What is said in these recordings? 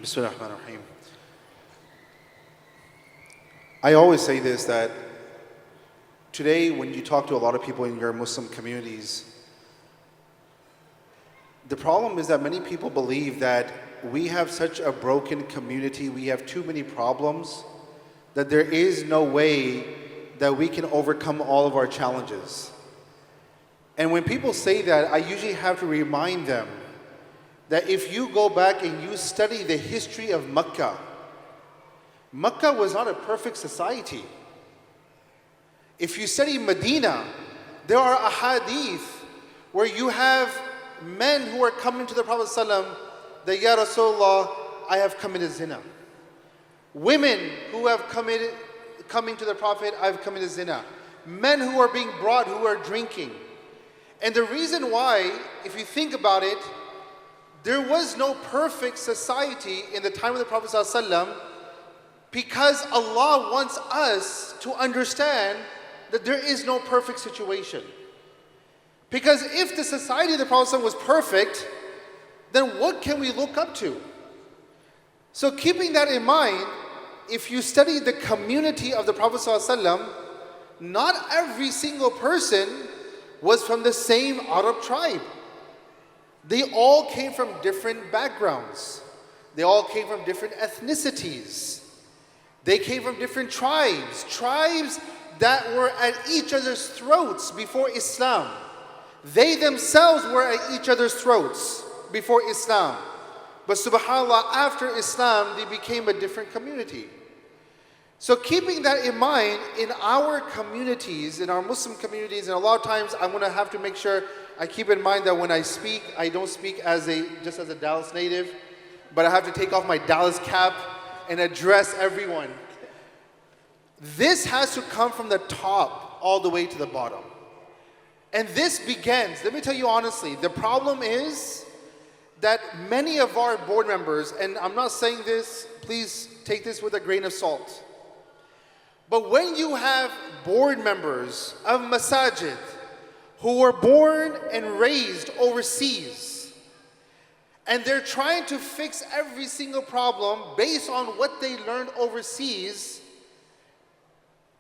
Bismillahirrahmanirrahim. I always say this, that today when you talk to a lot of people in your Muslim communities, the problem is that many people believe that we have such a broken community, we have too many problems, that there is no way that we can overcome all of our challenges. And when people say that, I usually have to remind them that if you go back and you study the history of Mecca, Mecca was not a perfect society. If you study Medina, there are ahadith where you have men who are coming to the Prophet ﷺ that, Ya Rasulullah, I have committed zina. Women who have coming to the Prophet, I have committed zina. Men who are being brought who are drinking. And the reason why, if you think about it, there was no perfect society in the time of the Prophet ﷺ, because Allah wants us to understand that there is no perfect situation. Because if the society of the Prophet ﷺ was perfect, then what can we look up to? So keeping that in mind, if you study the community of the Prophet ﷺ, not every single person was from the same Arab tribe. They all came from different backgrounds. They all came from different ethnicities. They came from different tribes that were at each other's throats before Islam. They themselves were at each other's throats before Islam. But subhanAllah, after Islam, they became a different community. So keeping that in mind, in our communities, in our Muslim communities, and a lot of times I'm going to have to make sure I keep in mind that when I speak, I don't speak just as a Dallas native, but I have to take off my Dallas cap and address everyone. This has to come from the top all the way to the bottom. And this begins, let me tell you honestly, the problem is that many of our board members, and I'm not saying this, please take this with a grain of salt, but when you have board members of masajid who were born and raised overseas, and they're trying to fix every single problem based on what they learned overseas,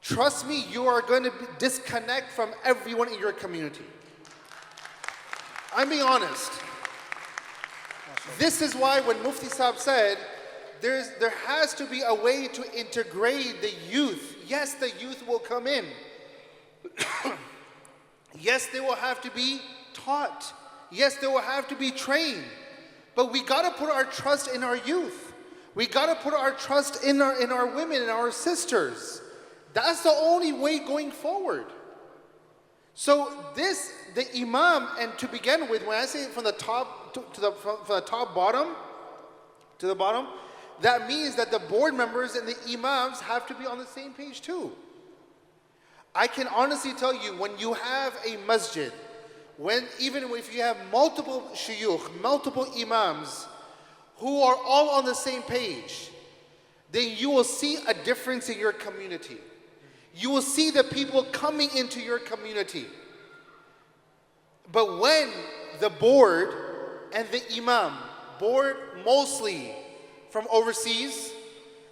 trust me, you are going to disconnect from everyone in your community. I'm being honest. This is why when Mufti Saab said, there has to be a way to integrate the youth. Yes, the youth will come in. Yes, they will have to be taught. Yes, they will have to be trained. But we got to put our trust in our youth. We got to put our trust in our women and our sisters. That's the only way going forward. So the imam, and to begin with, when I say from the top from the top bottom to the bottom, that means that the board members and the imams have to be on the same page too. I can honestly tell you, when you have a masjid, even if you have multiple shuyukh, multiple imams, who are all on the same page, then you will see a difference in your community. You will see the people coming into your community. But when the board and the imam, board mostly from overseas,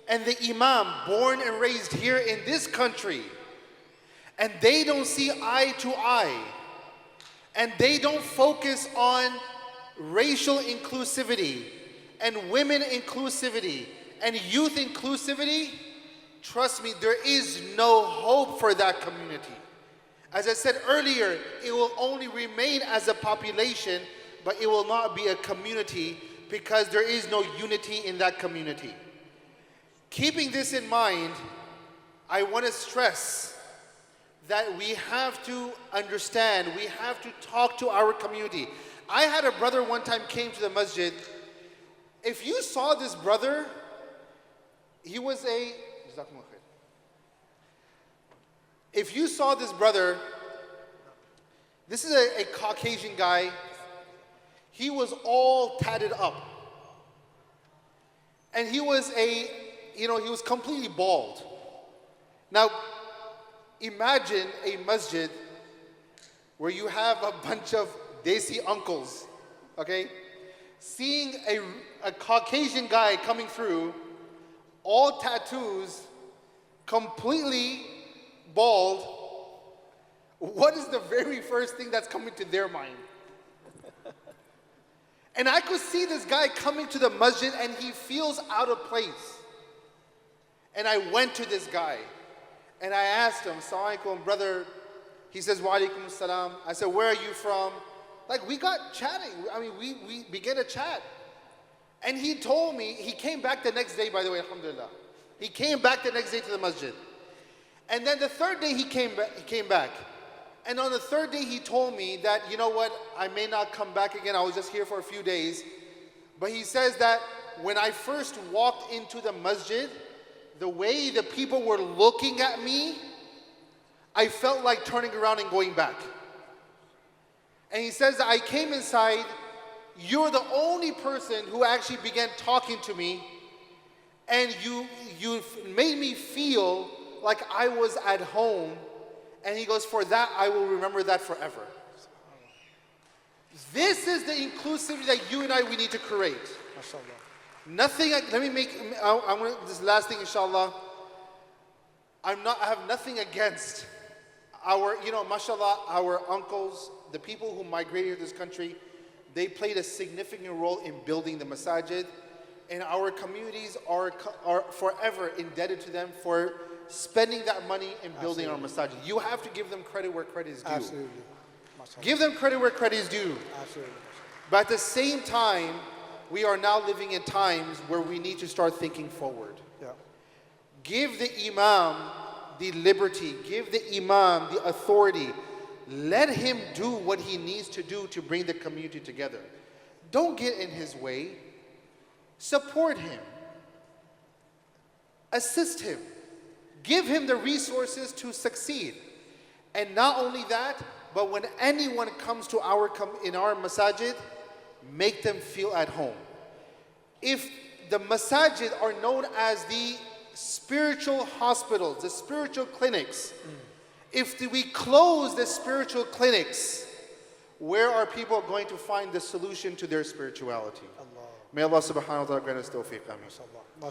and the imam born and raised here in this country, and they don't see eye to eye, and they don't focus on racial inclusivity and women inclusivity and youth inclusivity, trust me, there is no hope for that community. As I said earlier, it will only remain as a population, but it will not be a community, because there is no unity in that community. Keeping this in mind, I want to stress that we have to understand, we have to talk to our community. I had a brother one time came to the masjid. If you saw this brother, if you saw this brother, this is a Caucasian guy. He was all tatted up. And he was he was completely bald. Now, imagine a masjid where you have a bunch of Desi uncles, okay? seeing a Caucasian guy coming through, all tattoos, completely bald, what is the very first thing that's coming to their mind? And I could see this guy coming to the masjid and he feels out of place. And I went to this guy and I asked him, Assalamu alaikum, brother. He says, Wa alaikum assalam. I said, where are you from? Like, we got chatting. I mean, we began to chat. And he told me, he came back the next day, by the way, alhamdulillah. He came back the next day to the masjid. And then the third day he came back. And on the third day he told me that, you know what, I may not come back again. I was just here for a few days. But he says that when I first walked into the masjid, the way the people were looking at me, I felt like turning around and going back. And he says that I came inside, you're the only person who actually began talking to me, and you made me feel like I was at home. And he goes, for that, I will remember that forever. This is the inclusivity that you and we need to create. Nothing, let me make, this last thing, inshallah. I have nothing against our, mashallah, our uncles, the people who migrated to this country. They played a significant role in building the masajid. And our communities are forever indebted to them for spending that money in building our masajid. You have to give them credit where credit is due. Absolutely. Give them credit where credit is due. Absolutely. But at the same time, we are now living in times where we need to start thinking forward. Yeah. Give the imam the liberty, give the imam the authority. Let him do what he needs to do to bring the community together. Don't get in his way. Support him. Assist him. Give him the resources to succeed. And not only that, but when anyone comes to in our masajid, make them feel at home. If the masajid are known as the spiritual hospitals, the spiritual clinics, if we close the spiritual clinics, where are people going to find the solution to their spirituality? Allah. May Allah subhanahu wa ta'ala grant us tawfiq. Ameen.